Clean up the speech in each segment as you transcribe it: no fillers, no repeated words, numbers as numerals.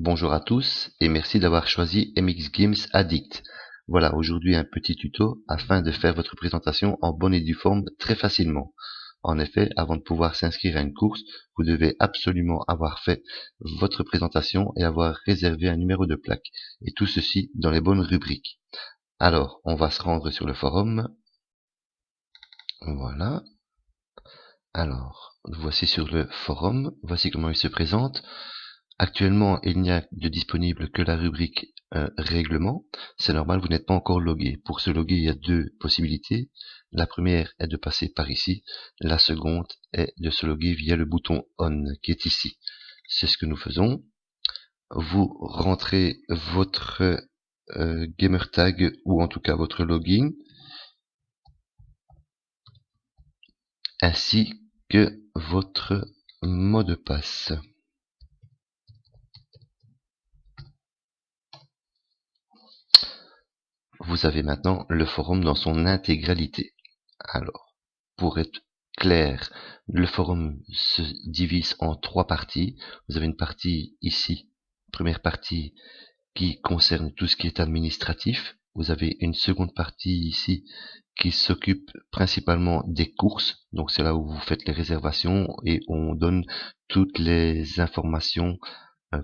Bonjour à tous et merci d'avoir choisi MX Games Addict. Voilà, aujourd'hui un petit tuto afin de faire votre présentation en bonne et due forme très facilement. En effet, avant de pouvoir s'inscrire à une course, vous devez absolument avoir fait votre présentation et avoir réservé un numéro de plaque. Et tout ceci dans les bonnes rubriques. Alors, on va se rendre sur le forum. Voilà. Alors, voici sur le forum. Voici comment il se présente. Actuellement, il n'y a de disponible que la rubrique règlement. C'est normal, vous n'êtes pas encore logué. Pour se loguer, il y a deux possibilités. La première est de passer par ici. La seconde est de se loguer via le bouton on qui est ici. C'est ce que nous faisons. Vous rentrez votre gamer tag ou en tout cas votre login ainsi que votre mot de passe. Vous avez maintenant le forum dans son intégralité. Alors, pour être clair, le forum se divise en trois parties. Vous avez une partie ici, première partie, qui concerne tout ce qui est administratif. Vous avez une seconde partie ici qui s'occupe principalement des courses. Donc c'est là où vous faites les réservations et on donne toutes les informations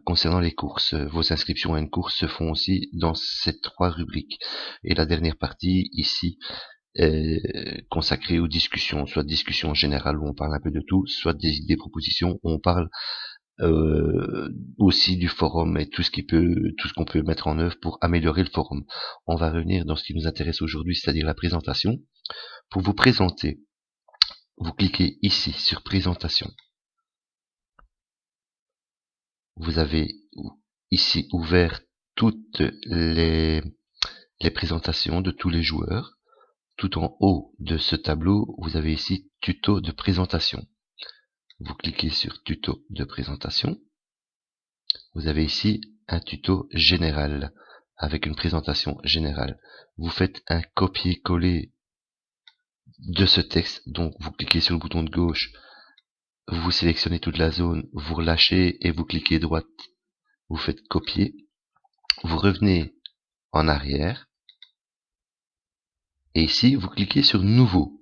concernant les courses. Vos inscriptions à une course se font aussi dans ces trois rubriques. Et la dernière partie ici est consacrée aux discussions, soit discussions générales où on parle un peu de tout, soit des idées, propositions où on parle aussi du forum et tout ce qu'on peut mettre en œuvre pour améliorer le forum. On va revenir dans ce qui nous intéresse aujourd'hui, c'est-à-dire la présentation. Pour vous présenter, vous cliquez ici sur présentation. Vous avez ici ouvert toutes les présentations de tous les joueurs. Tout en haut de ce tableau, vous avez ici tuto de présentation. Vous cliquez sur tuto de présentation. Vous avez ici un tuto général avec une présentation générale. Vous faites un copier-coller de ce texte. Donc vous cliquez sur le bouton de gauche, vous sélectionnez toute la zone, vous relâchez et vous cliquez droite. Vous faites copier. Vous revenez en arrière. Et ici, vous cliquez sur nouveau.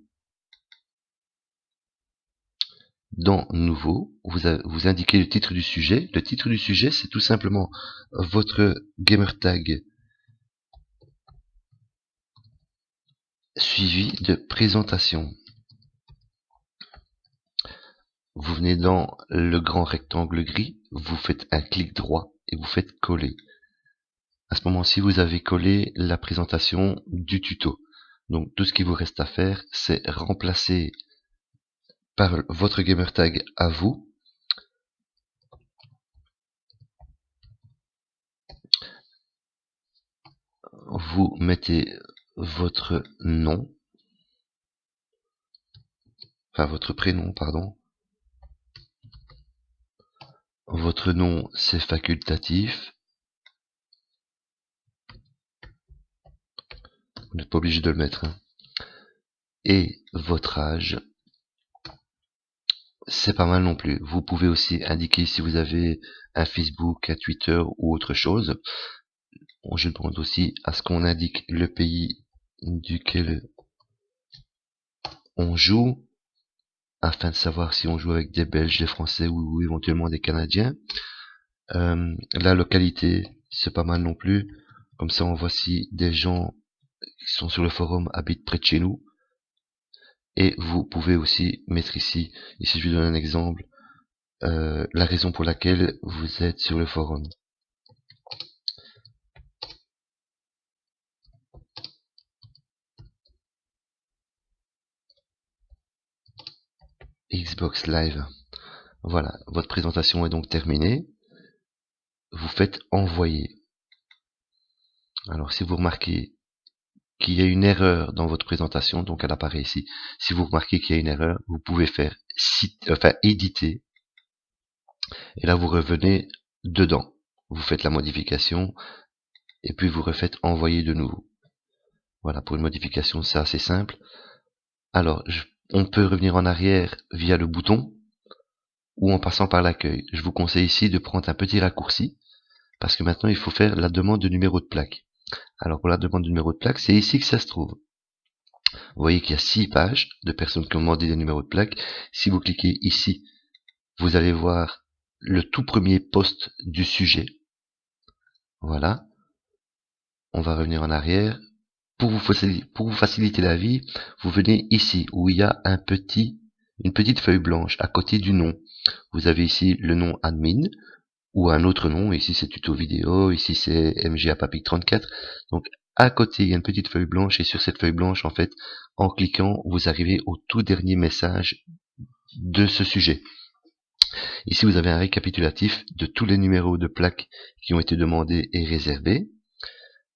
Dans nouveau, vous indiquez le titre du sujet. Le titre du sujet, c'est tout simplement votre gamer tag suivi de présentation. Vous venez dans le grand rectangle gris, vous faites un clic droit et vous faites coller. À ce moment-ci, vous avez collé la présentation du tuto. Donc tout ce qui vous reste à faire, c'est remplacer par votre gamer tag à vous. Vous mettez votre nom, enfin votre prénom, pardon. Votre nom, c'est facultatif. Vous n'êtes pas obligé de le mettre. Hein. Et votre âge, c'est pas mal non plus. Vous pouvez aussi indiquer si vous avez un Facebook, un Twitter ou autre chose. Je demande aussi à ce qu'on indique le pays duquel on joue, afin de savoir si on joue avec des Belges, des Français ou éventuellement des Canadiens. La localité, c'est pas mal non plus. Comme ça, on voit si des gens qui sont sur le forum habitent près de chez nous. Et vous pouvez aussi mettre ici, je vous donne un exemple, la raison pour laquelle vous êtes sur le forum. Xbox Live. Voilà, votre présentation est donc terminée. Vous faites envoyer. Alors si vous remarquez qu'il y a une erreur dans votre présentation, donc elle apparaît ici. Si vous remarquez qu'il y a une erreur, vous pouvez faire éditer. Et là vous revenez dedans. Vous faites la modification et puis vous refaites envoyer de nouveau. Voilà, pour une modification, c'est assez simple. Alors, on peut revenir en arrière via le bouton ou en passant par l'accueil. Je vous conseille ici de prendre un petit raccourci parce que maintenant il faut faire la demande de numéro de plaque. Alors pour la demande de numéro de plaque, c'est ici que ça se trouve. Vous voyez qu'il y a 6 pages de personnes qui ont demandé des numéros de plaque. Si vous cliquez ici, vous allez voir le tout premier post du sujet. Voilà. On va revenir en arrière. Pour vous faciliter la vie, vous venez ici où il y a une petite feuille blanche à côté du nom. Vous avez ici le nom admin ou un autre nom. Ici c'est tuto vidéo, ici c'est MGAPapic34. Donc à côté il y a une petite feuille blanche et sur cette feuille blanche en fait, en cliquant, vous arrivez au tout dernier message de ce sujet. Ici vous avez un récapitulatif de tous les numéros de plaques qui ont été demandés et réservés.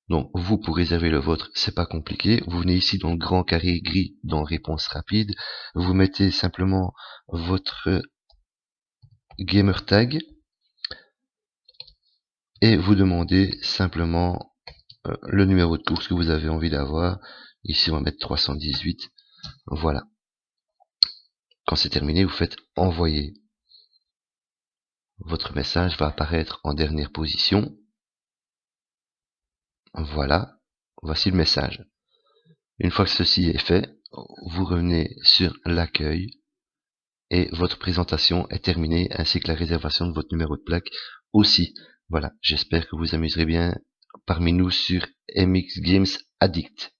Donc vous, pour réserver le vôtre, c'est pas compliqué. Vous venez ici dans le grand carré gris dans réponse rapide. Vous mettez simplement votre gamer tag et vous demandez simplement le numéro de course que vous avez envie d'avoir. Ici on va mettre 318. Voilà. Quand c'est terminé, vous faites envoyer. Votre message va apparaître en dernière position. Voilà. Voici le message. Une fois que ceci est fait, vous revenez sur l'accueil et votre présentation est terminée, ainsi que la réservation de votre numéro de plaque aussi. Voilà, j'espère que vous amuserez bien parmi nous sur MX Games Addict.